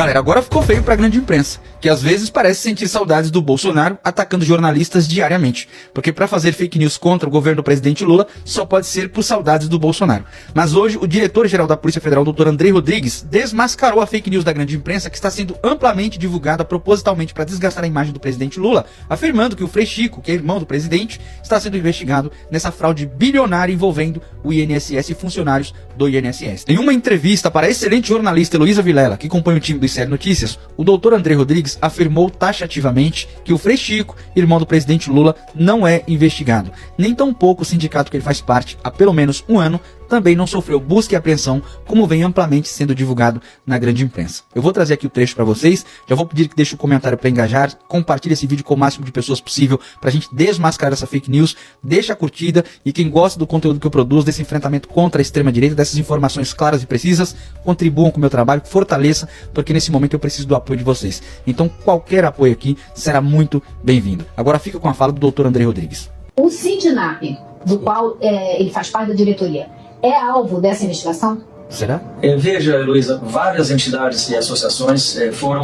Galera, agora ficou feio pra grande imprensa, que às vezes parece sentir saudades do Bolsonaro atacando jornalistas diariamente, porque pra fazer fake news contra o governo do presidente Lula só pode ser por saudades do Bolsonaro. Mas hoje o diretor-geral da Polícia Federal, Dr. Andrei Rodrigues, desmascarou a fake news da grande imprensa que está sendo amplamente divulgada propositalmente para desgastar a imagem do presidente Lula, afirmando que o Frei Chico, que é irmão do presidente, está sendo investigado nessa fraude bilionária envolvendo o INSS e funcionários do INSS. Em uma entrevista para a excelente jornalista Heloísa Vilela, que compõe o time do ICL Notícias, o Dr. Andrei Rodrigues afirmou taxativamente que o Frei Chico, irmão do presidente Lula, não é investigado. Nem tampouco o sindicato que ele faz parte há pelo menos um ano também não sofreu busca e apreensão, como vem amplamente sendo divulgado na grande imprensa. Eu vou trazer aqui o trecho para vocês, já vou pedir que deixe um comentário para engajar, compartilhe esse vídeo com o máximo de pessoas possível para a gente desmascarar essa fake news, deixa a curtida e quem gosta do conteúdo que eu produzo, desse enfrentamento contra a extrema-direita, dessas informações claras e precisas, contribuam com o meu trabalho, fortaleça, porque nesse momento eu preciso do apoio de vocês. Então qualquer apoio aqui será muito bem-vindo. Agora fica com a fala do Dr. Andrei Rodrigues. O Sindinap, do qual ele faz parte da diretoria, é alvo dessa investigação? Será? Veja, Heloísa, várias entidades e associações foram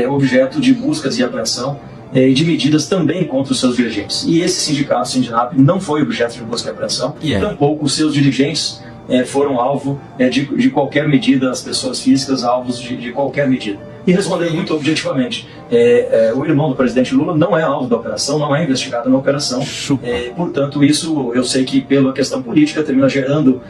objeto de buscas e apreensão e de medidas também contra os seus dirigentes. E esse sindicato, o Sindinap, não foi objeto de busca e apreensão, tampouco os seus dirigentes foram alvo de qualquer medida, as pessoas físicas alvos de qualquer medida. E respondendo muito objetivamente, o irmão do presidente Lula não é alvo da operação, não é investigado na operação. Portanto, isso eu sei que pela questão política termina gerando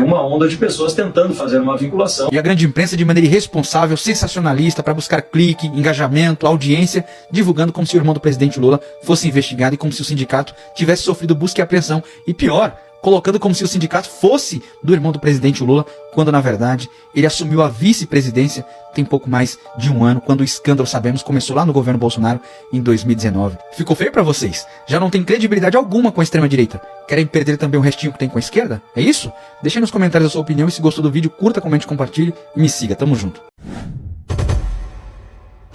uma onda de pessoas tentando fazer uma vinculação. E a grande imprensa de maneira irresponsável, sensacionalista, para buscar clique, engajamento, audiência, divulgando como se o irmão do presidente Lula fosse investigado e como se o sindicato tivesse sofrido busca e apreensão. E pior, colocando como se o sindicato fosse do irmão do presidente Lula, quando na verdade ele assumiu a vice-presidência tem pouco mais de um ano, quando o escândalo, sabemos, começou lá no governo Bolsonaro em 2019. Ficou feio pra vocês? Já não tem credibilidade alguma com a extrema-direita? Querem perder também o restinho que tem com a esquerda? É isso? Deixe aí nos comentários a sua opinião e se gostou do vídeo, curta, comente, compartilhe e me siga. Tamo junto.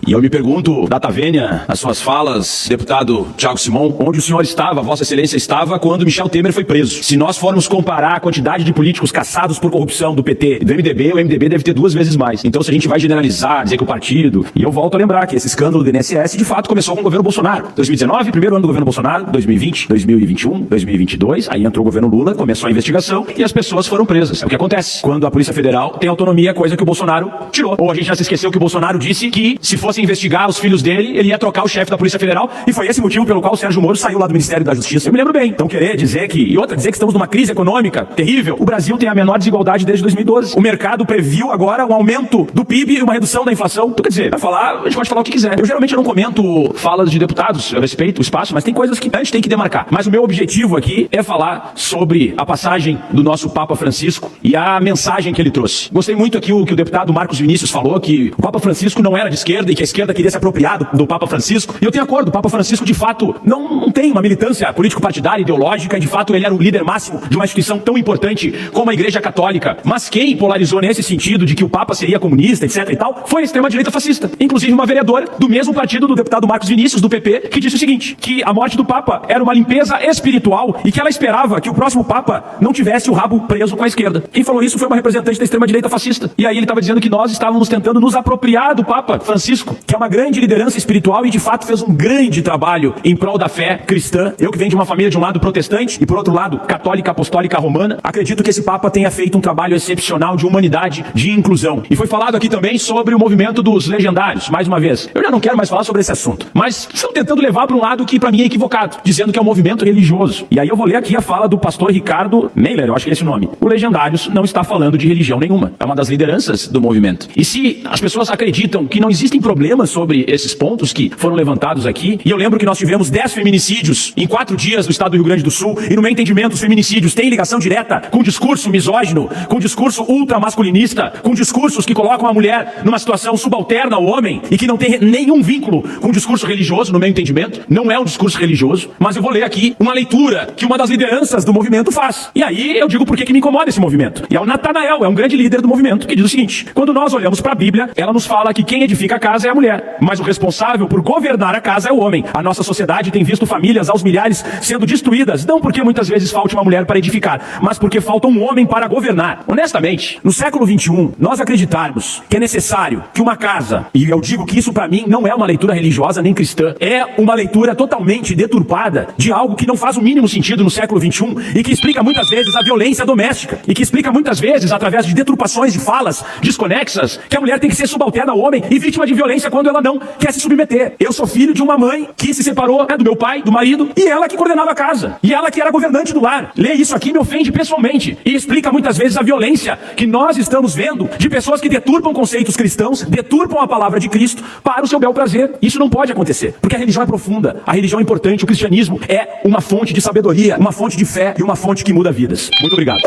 E eu me pergunto, Data Vênia, as suas falas, deputado Thiago Simon, onde o senhor estava, Vossa Excelência estava, quando Michel Temer foi preso. Se nós formos comparar a quantidade de políticos caçados por corrupção do PT e do MDB, o MDB deve ter 2 vezes mais. Então, se a gente vai generalizar, dizer que o partido... E eu volto a lembrar que esse escândalo do INSS, de fato, começou com o governo Bolsonaro. 2019, primeiro ano do governo Bolsonaro, 2020, 2021, 2022, aí entrou o governo Lula, começou a investigação e as pessoas foram presas. É o que acontece quando a Polícia Federal tem autonomia, coisa que o Bolsonaro tirou. Ou a gente já se esqueceu que o Bolsonaro disse que, se fosse investigar os filhos dele, ele ia trocar o chefe da Polícia Federal, e foi esse motivo pelo qual o Sérgio Moro saiu lá do Ministério da Justiça. Eu me lembro bem. Então querer dizer que... E outra, dizer que estamos numa crise econômica terrível. O Brasil tem a menor desigualdade desde 2012. O mercado previu agora um aumento do PIB e uma redução da inflação. Então, quer dizer, vai falar, a gente pode falar o que quiser. Eu geralmente não comento falas de deputados, eu respeito o espaço, mas tem coisas que a gente tem que demarcar. Mas o meu objetivo aqui é falar sobre a passagem do nosso Papa Francisco e a mensagem que ele trouxe. Gostei muito aqui o que o deputado Marcos Vinícius falou, que o Papa Francisco não era de esquerda e que a esquerda queria se apropriar do Papa Francisco. E eu tenho acordo, o Papa Francisco de fato não tem uma militância político-partidária, ideológica, e de fato ele era o líder máximo de uma instituição tão importante como a Igreja Católica. Mas quem polarizou nesse sentido de que o Papa seria comunista, etc e tal, foi a extrema-direita fascista. Inclusive uma vereadora do mesmo partido do deputado Marcos Vinícius, do PP, que disse o seguinte, que a morte do Papa era uma limpeza espiritual e que ela esperava que o próximo Papa não tivesse o rabo preso com a esquerda. Quem falou isso foi uma representante da extrema-direita fascista. E aí ele estava dizendo que nós estávamos tentando nos apropriar do Papa Francisco, que é uma grande liderança espiritual e de fato fez um grande trabalho em prol da fé cristã. Eu que venho de uma família de um lado protestante e por outro lado católica apostólica romana, acredito que esse Papa tenha feito um trabalho excepcional de humanidade, de inclusão. E foi falado aqui também sobre o movimento dos legendários, mais uma vez. Eu já não quero mais falar sobre esse assunto, mas estão tentando levar para um lado que para mim é equivocado, dizendo que é um movimento religioso. E aí eu vou ler aqui a fala do pastor Ricardo Meiler, eu acho que é esse o nome. O Legendários não está falando de religião nenhuma, é uma das lideranças do movimento. E se as pessoas acreditam que não existem problemas sobre esses pontos que foram levantados aqui, e eu lembro que nós tivemos 10 feminicídios em 4 dias no estado do Rio Grande do Sul, e no meu entendimento os feminicídios têm ligação direta com discurso misógino, com discurso ultramasculinista, com discursos que colocam a mulher numa situação subalterna ao homem, e que não tem nenhum vínculo com o discurso religioso, no meu entendimento. Não é um discurso religioso, mas eu vou ler aqui uma leitura que uma das lideranças do movimento faz. E aí eu digo por que me incomoda esse movimento. E é o Natanael, é um grande líder do movimento, que diz o seguinte: quando nós olhamos para a Bíblia, ela nos fala que quem edifica a casa é a mulher, mas o responsável por governar a casa é o homem. A nossa sociedade tem visto famílias famílias aos milhares sendo destruídas, não porque muitas vezes falte uma mulher para edificar, mas porque falta um homem para governar. Honestamente, no século XXI, nós acreditarmos que é necessário que uma casa, e eu digo que isso para mim não é uma leitura religiosa nem cristã, é uma leitura totalmente deturpada de algo que não faz o mínimo sentido no século XXI e que explica muitas vezes a violência doméstica e que explica muitas vezes, através de deturpações de falas desconexas, que a mulher tem que ser subalterna ao homem e vítima de violência quando ela não quer se submeter. Eu sou filho de uma mãe que se separou do meu pai, do marido, e ela que coordenava a casa, e ela que era governante do lar. Ler isso aqui me ofende pessoalmente e explica muitas vezes a violência que nós estamos vendo de pessoas que deturpam conceitos cristãos, deturpam a palavra de Cristo para o seu bel prazer. Isso não pode acontecer, porque a religião é profunda, a religião é importante, o cristianismo é uma fonte de sabedoria, uma fonte de fé e uma fonte que muda vidas. Muito obrigado.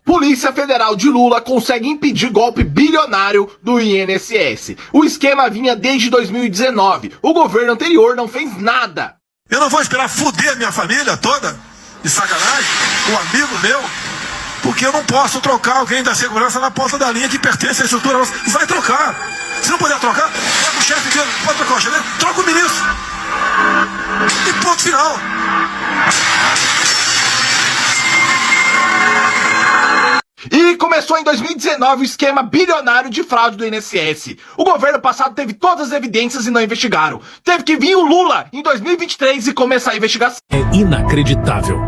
Polícia Federal de Lula consegue impedir golpe bilionário do INSS. O esquema vinha desde 2019. O governo anterior não fez nada. Eu não vou esperar fuder a minha família toda, de sacanagem, um amigo meu, porque eu não posso trocar alguém da segurança na ponta da linha que pertence à estrutura nossa. Vai trocar. Se não puder trocar, troca o chefe dele, pode trocar o chefe dele, troca o ministro. E ponto final. E começou em 2019 o esquema bilionário de fraude do INSS. O governo passado teve todas as evidências e não investigaram. Teve que vir o Lula em 2023 e começar a investigação. É inacreditável.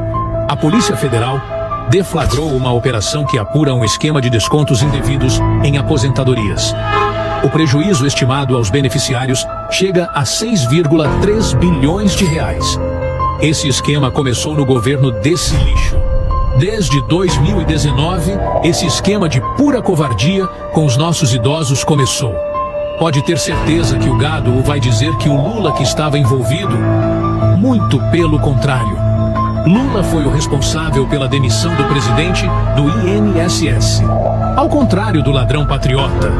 A Polícia Federal deflagrou uma operação que apura um esquema de descontos indevidos em aposentadorias. O prejuízo estimado aos beneficiários chega a 6,3 bilhões de reais. Esse esquema começou no governo desse lixo. Desde 2019, esse esquema de pura covardia com os nossos idosos começou. Pode ter certeza que o gado vai dizer que o Lula que estava envolvido, muito pelo contrário. Lula foi o responsável pela demissão do presidente do INSS. Ao contrário do ladrão patriota,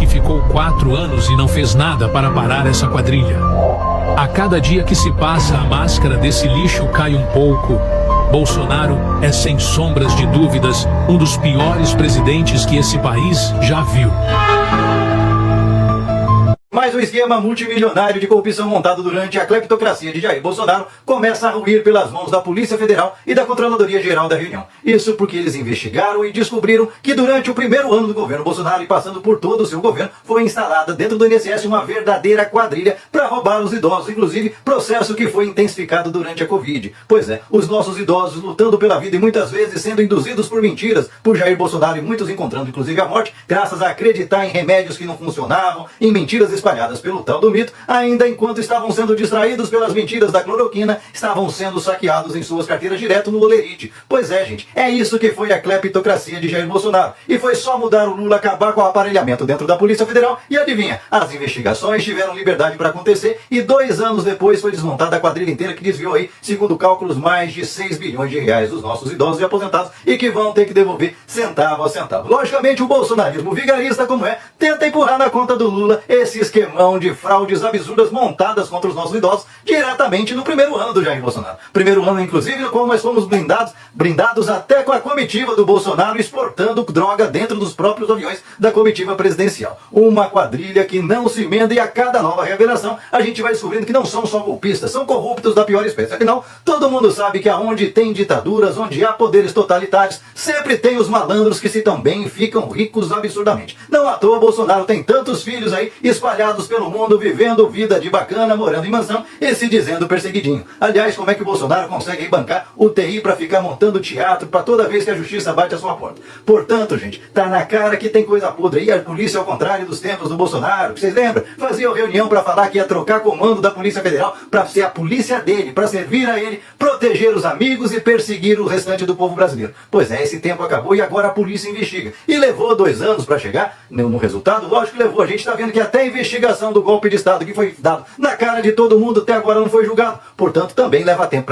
que ficou 4 anos e não fez nada para parar essa quadrilha. A cada dia que se passa, a máscara desse lixo cai um pouco. Bolsonaro é, sem sombras de dúvidas, um dos piores presidentes que esse país já viu. Mas o esquema multimilionário de corrupção montado durante a cleptocracia de Jair Bolsonaro começa a ruir pelas mãos da Polícia Federal e da Controladoria Geral da União. Isso porque eles investigaram e descobriram que durante o primeiro ano do governo Bolsonaro e passando por todo o seu governo, foi instalada dentro do INSS uma verdadeira quadrilha para roubar os idosos, inclusive processo que foi intensificado durante a Covid. Pois é, os nossos idosos lutando pela vida e muitas vezes sendo induzidos por mentiras por Jair Bolsonaro e muitos encontrando inclusive a morte, graças a acreditar em remédios que não funcionavam, em mentiras espalhadas pelo tal do mito, ainda enquanto estavam sendo distraídos pelas mentiras da cloroquina, estavam sendo saqueados em suas carteiras direto no Olerite. Pois é, gente, é isso que foi a cleptocracia de Jair Bolsonaro. E foi só mudar o Lula, acabar com o aparelhamento dentro da Polícia Federal e adivinha, as investigações tiveram liberdade para acontecer e 2 anos depois foi desmontada a quadrilha inteira que desviou aí, segundo cálculos, mais de 6 bilhões de reais dos nossos idosos e aposentados e que vão ter que devolver centavo a centavo. Logicamente, o bolsonarismo vigarista como é, tenta empurrar na conta do Lula esse esquemão de fraudes absurdas montadas contra os nossos idosos diretamente no primeiro ano do Jair Bolsonaro. Primeiro ano, inclusive, no qual nós fomos brindados até com a comitiva do Bolsonaro exportando droga dentro dos próprios aviões da comitiva presidencial. Uma quadrilha que não se emenda e a cada nova revelação a gente vai descobrindo que não são só golpistas, são corruptos da pior espécie. Afinal, todo mundo sabe que aonde tem ditaduras, onde há poderes totalitários, sempre tem os malandros que se dão bem e ficam ricos absurdamente. Não à toa Bolsonaro tem tantos filhos aí espalhados pelo mundo, vivendo vida de bacana, morando em mansão e se dizendo perseguidinho. Aliás, como é que o Bolsonaro consegue bancar UTI para ficar montando teatro para toda vez que a justiça bate a sua porta? Portanto, gente, tá na cara que tem coisa podre. E a polícia, ao contrário dos tempos do Bolsonaro, vocês lembram? Fazia reunião para falar que ia trocar comando da Polícia Federal para ser a polícia dele, para servir a ele, proteger os amigos e perseguir o restante do povo brasileiro. Pois é, esse tempo acabou e agora a polícia investiga. E levou 2 anos para chegar no resultado? Lógico que levou. A gente tá vendo que até a investigação do golpe de Estado que foi dado na cara de todo mundo até agora não foi julgado. Portanto, também leva tempo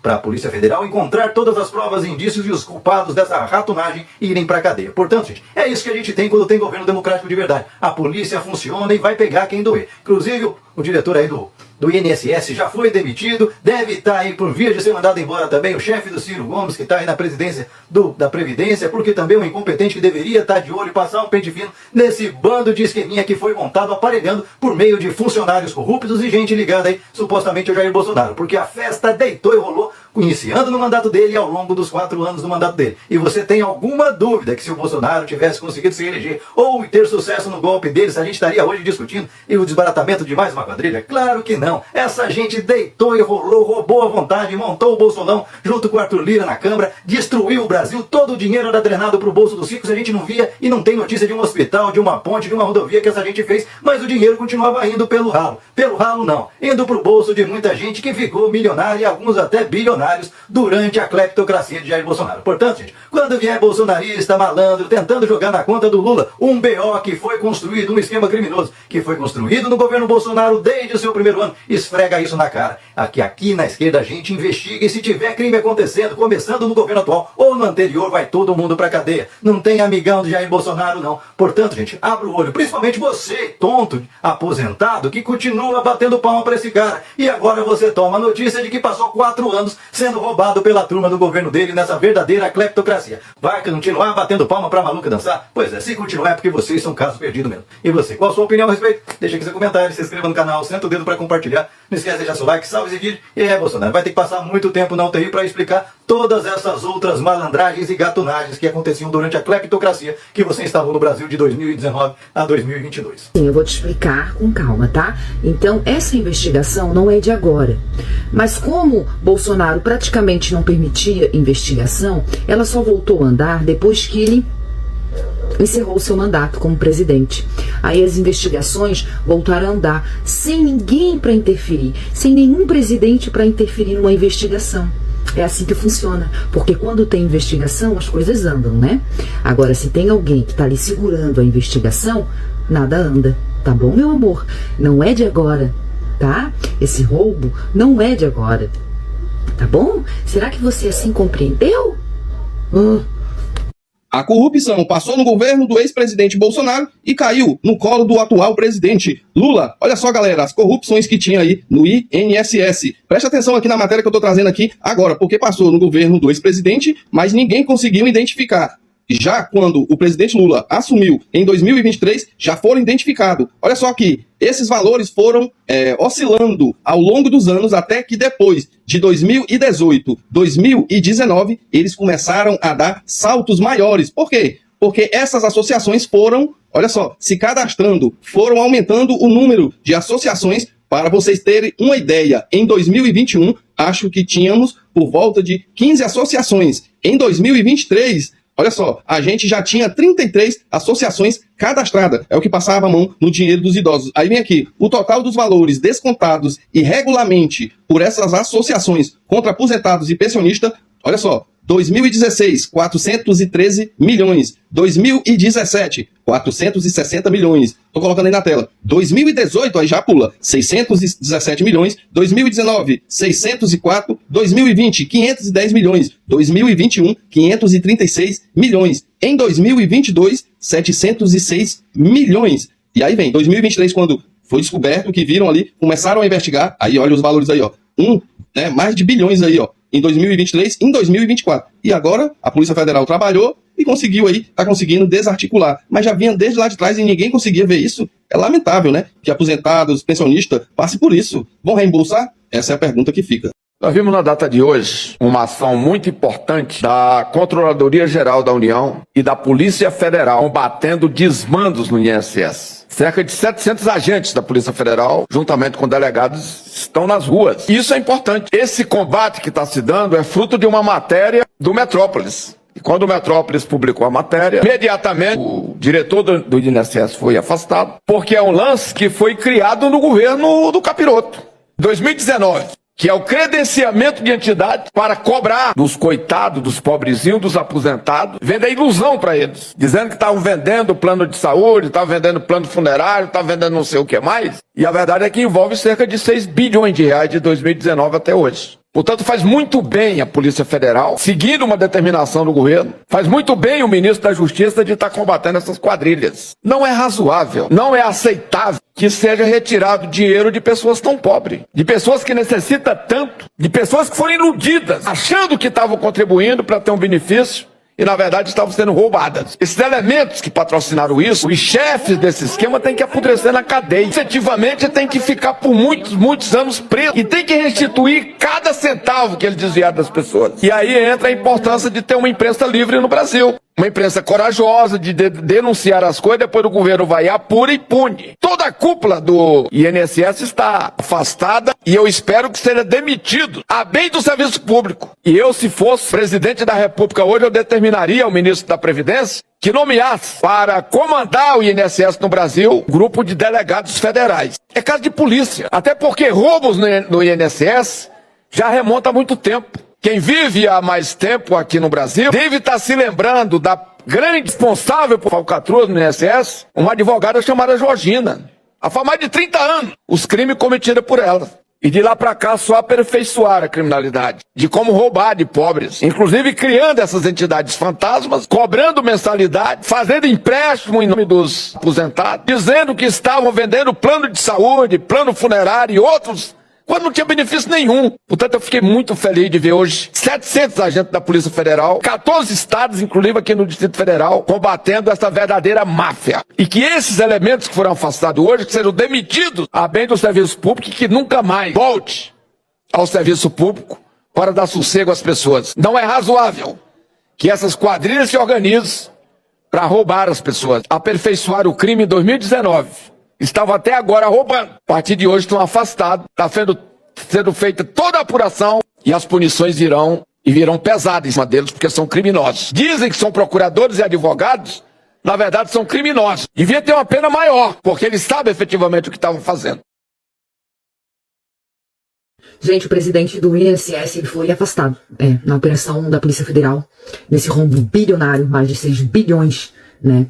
para a Polícia Federal encontrar todas as provas, indícios e os culpados dessa ratunagem e irem para a cadeia. Portanto, gente, é isso que a gente tem quando tem governo democrático de verdade. A polícia funciona e vai pegar quem doer. Inclusive, o diretor aí do INSS já foi demitido, deve estar aí por via de ser mandado embora também o chefe do Ciro Gomes, que está aí na presidência da Previdência, porque também é um incompetente que deveria estar de olho e passar um pente fino nesse bando de esqueminha que foi montado aparelhando por meio de funcionários corruptos e gente ligada aí supostamente ao Jair Bolsonaro, porque a festa deitou e rolou iniciando no mandato dele e ao longo dos 4 anos do mandato dele. E você tem alguma dúvida que se o Bolsonaro tivesse conseguido se eleger ou ter sucesso no golpe dele, a gente estaria hoje discutindo e o desbaratamento de mais uma quadrilha? Claro que não. Essa gente deitou e rolou, roubou à vontade, montou o Bolsolão junto com o Arthur Lira na Câmara, destruiu o Brasil, todo o dinheiro era drenado para o bolso dos ricos, a gente não via e não tem notícia de um hospital, de uma ponte, de uma rodovia que essa gente fez, mas o dinheiro continuava indo pelo ralo. Pelo ralo não, indo para o bolso de muita gente que ficou milionária e alguns até bilionários durante a cleptocracia de Jair Bolsonaro. Portanto, gente, quando vier bolsonarista, malandro, tentando jogar na conta do Lula um BO que foi construído, um esquema criminoso que foi construído no governo Bolsonaro desde o seu primeiro ano, esfrega isso na cara. Aqui na esquerda a gente investiga e se tiver crime acontecendo, começando no governo atual ou no anterior, vai todo mundo pra cadeia. Não tem amigão de Jair Bolsonaro, não. Portanto, gente, abra o olho. Principalmente você, tonto, aposentado, que continua batendo palma pra esse cara. E agora você toma a notícia de que passou 4 anos sendo roubado pela turma do governo dele nessa verdadeira cleptocracia. Vai continuar batendo palma pra maluca dançar? Pois é, se continuar é porque vocês são caso perdido mesmo. E você, qual a sua opinião a respeito? Deixa aqui seu comentário, se inscreva no canal, senta o dedo pra compartilhar. Não esquece de deixar seu like, salve esse vídeo. E Bolsonaro vai ter que passar muito tempo na UTI pra explicar todas essas outras malandragens e gatunagens que aconteciam durante a cleptocracia que você instalou no Brasil de 2019 a 2022. Sim, eu vou te explicar com calma, tá? Então, essa investigação não é de agora. Mas como Bolsonaro praticamente não permitia investigação, ela só voltou a andar depois que ele encerrou seu mandato como presidente. Aí as investigações voltaram a andar sem ninguém para interferir, sem nenhum presidente para interferir numa investigação. É assim que funciona, porque quando tem investigação as coisas andam, né? Agora, se tem alguém que está ali segurando a investigação, nada anda, tá bom, meu amor? Não é de agora, tá? Esse roubo não é de agora, tá bom? Será que você assim compreendeu? A corrupção passou no governo do ex-presidente Bolsonaro e caiu no colo do atual presidente Lula. Olha só, galera, as corrupções que tinha aí no INSS. Preste atenção aqui na matéria que eu tô trazendo aqui agora, porque passou no governo do ex-presidente, mas ninguém conseguiu identificar. Já quando o presidente Lula assumiu em 2023, já foram identificados. Olha só aqui, esses valores foram oscilando ao longo dos anos, até que depois de 2018, 2019, eles começaram a dar saltos maiores. Por quê? Porque essas associações foram, olha só, se cadastrando, foram aumentando o número de associações. Para vocês terem uma ideia, em 2021, acho que tínhamos por volta de 15 associações. Em 2023... olha só, a gente já tinha 33 associações cadastradas. É o que passava a mão no dinheiro dos idosos. Aí vem aqui, o total dos valores descontados irregularmente por essas associações contra aposentados e pensionistas, olha só, 2016, 413 milhões. 2017, 460 milhões. Tô colocando aí na tela. 2018, aí já pula, 617 milhões. 2019, 604. 2020, 510 milhões. 2021, 536 milhões. Em 2022, 706 milhões. E aí vem, 2023, quando foi descoberto que viram ali, começaram a investigar, aí olha os valores aí, ó. Mais de bilhões aí, ó. Em 2023, em 2024. E agora a Polícia Federal trabalhou e conseguiu aí, tá conseguindo desarticular. Mas já vinha desde lá de trás e ninguém conseguia ver isso. É lamentável, né? Que aposentados, pensionistas, passem por isso. Vão reembolsar? Essa é a pergunta que fica. Nós vimos na data de hoje uma ação muito importante da Controladoria Geral da União e da Polícia Federal combatendo desmandos no INSS. Cerca de 700 agentes da Polícia Federal, juntamente com delegados, estão nas ruas. Isso é importante. Esse combate que está se dando é fruto de uma matéria do Metrópolis. E quando o Metrópolis publicou a matéria, imediatamente o diretor do INSS foi afastado, porque é um lance que foi criado no governo do Capiroto. 2019. Que é o credenciamento de entidade para cobrar dos coitados, dos pobrezinhos, dos aposentados, vender ilusão para eles, dizendo que estavam vendendo plano de saúde, estavam vendendo plano funerário, estavam vendendo não sei o que mais. E a verdade é que envolve cerca de 6 bilhões de reais de 2019 até hoje. Portanto, faz muito bem a Polícia Federal, seguindo uma determinação do governo, faz muito bem o ministro da Justiça de estar combatendo essas quadrilhas. Não é razoável, não é aceitável que seja retirado dinheiro de pessoas tão pobres, de pessoas que necessitam tanto, de pessoas que foram iludidas, achando que estavam contribuindo para ter um benefício, e na verdade estavam sendo roubadas. Esses elementos que patrocinaram isso, os chefes desse esquema têm que apodrecer na cadeia. Efetivamente tem que ficar por muitos anos preso. E tem que restituir cada centavo que eles desviaram das pessoas. E aí entra a importância de ter uma imprensa livre no Brasil. Uma imprensa corajosa de denunciar as coisas, depois o governo vai apura e pune. Toda a cúpula do INSS está afastada e eu espero que seja demitido a bem do serviço público. E eu, se fosse presidente da República hoje, eu determinaria ao ministro da Previdência que nomeasse para comandar o INSS no Brasil um grupo de delegados federais. É caso de polícia, até porque roubos no INSS já remonta há muito tempo. Quem vive há mais tempo aqui no Brasil deve estar se lembrando da grande responsável por falcatruas no INSS, uma advogada chamada Georgina. Há mais de 30 anos, os crimes cometidos por ela. E de lá para cá só aperfeiçoar a criminalidade, de como roubar de pobres, inclusive criando essas entidades fantasmas, cobrando mensalidade, fazendo empréstimo em nome dos aposentados, dizendo que estavam vendendo plano de saúde, plano funerário e outros, quando não tinha benefício nenhum. Portanto, eu fiquei muito feliz de ver hoje 700 agentes da Polícia Federal, 14 estados, inclusive aqui no Distrito Federal, combatendo essa verdadeira máfia. E que esses elementos que foram afastados hoje, que sejam demitidos a bem do serviço público e que nunca mais volte ao serviço público para dar sossego às pessoas. Não é razoável que essas quadrilhas se organizem para roubar as pessoas. Aperfeiçoar o crime em 2019. Estavam até agora roubando. A partir de hoje estão afastados. Está sendo feita toda a apuração e as punições virão pesadas em cima deles porque são criminosos. Dizem que são procuradores e advogados, na verdade são criminosos. Devia ter uma pena maior, porque eles sabem efetivamente o que estavam fazendo. Gente, o presidente do INSS ele foi afastado na operação da Polícia Federal, nesse rombo bilionário, mais de 6 bilhões, né?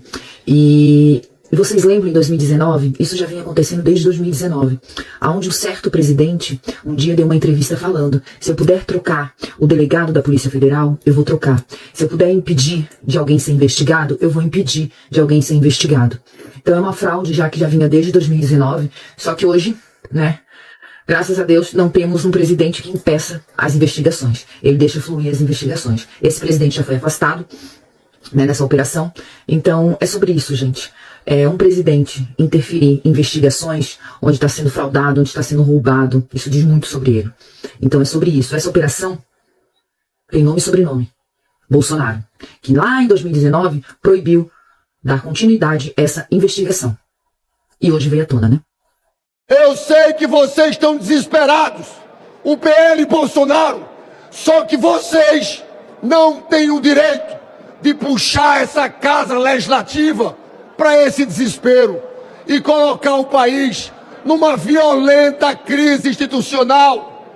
E vocês lembram, em 2019, isso já vinha acontecendo desde 2019, onde um certo presidente um dia deu uma entrevista falando: se eu puder trocar o delegado da Polícia Federal, eu vou trocar. Se eu puder impedir de alguém ser investigado, eu vou impedir de alguém ser investigado. Então é uma fraude que já vinha desde 2019, só que hoje, né, graças a Deus, não temos um presidente que impeça as investigações. Ele deixa fluir as investigações. Esse presidente já foi afastado, né, nessa operação. Então é sobre isso, gente. Um presidente interferir em investigações onde está sendo fraudado, onde está sendo roubado, isso diz muito sobre ele. Então é sobre isso. Essa operação tem nome e sobrenome: Bolsonaro, que lá em 2019 proibiu dar continuidade a essa investigação. E hoje veio à tona, né? Eu sei que vocês estão desesperados, o PL e Bolsonaro, só que vocês não têm o direito de puxar essa casa legislativa para esse desespero e colocar o país numa violenta crise institucional.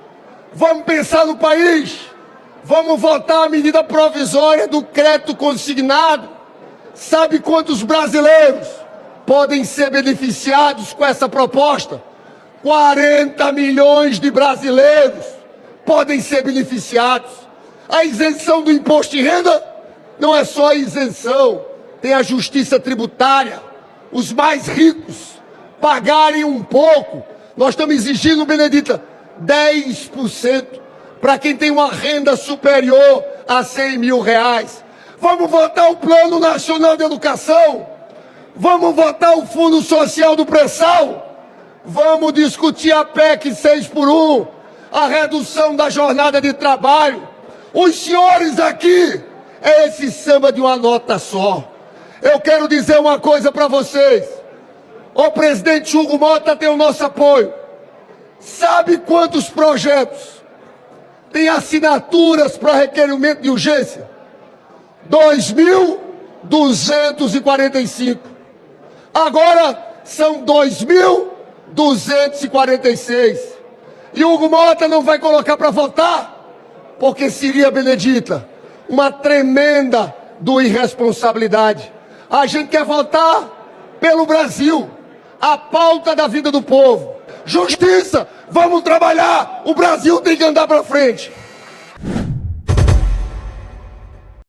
Vamos pensar no país, vamos votar a medida provisória do crédito consignado. Sabe quantos brasileiros podem ser beneficiados com essa proposta? 40 milhões de brasileiros podem ser beneficiados. A isenção do imposto de renda não é só a isenção, tem a justiça tributária. Os mais ricos pagarem um pouco. Nós estamos exigindo, Benedita, 10% para quem tem uma renda superior a 100 mil reais. Vamos votar o Plano Nacional de Educação. Vamos votar o Fundo Social do Pré-Sal. Vamos discutir a PEC 6x1, a redução da jornada de trabalho. Os senhores aqui, é esse samba de uma nota só. Eu quero dizer uma coisa para vocês. O presidente Hugo Mota tem o nosso apoio. Sabe quantos projetos tem assinaturas para requerimento de urgência? 2.245. Agora são 2.246. E Hugo Mota não vai colocar para votar, porque seria, Benedita, uma tremenda irresponsabilidade. A gente quer votar pelo Brasil, a pauta da vida do povo. Justiça! Vamos trabalhar! O Brasil tem que andar para frente!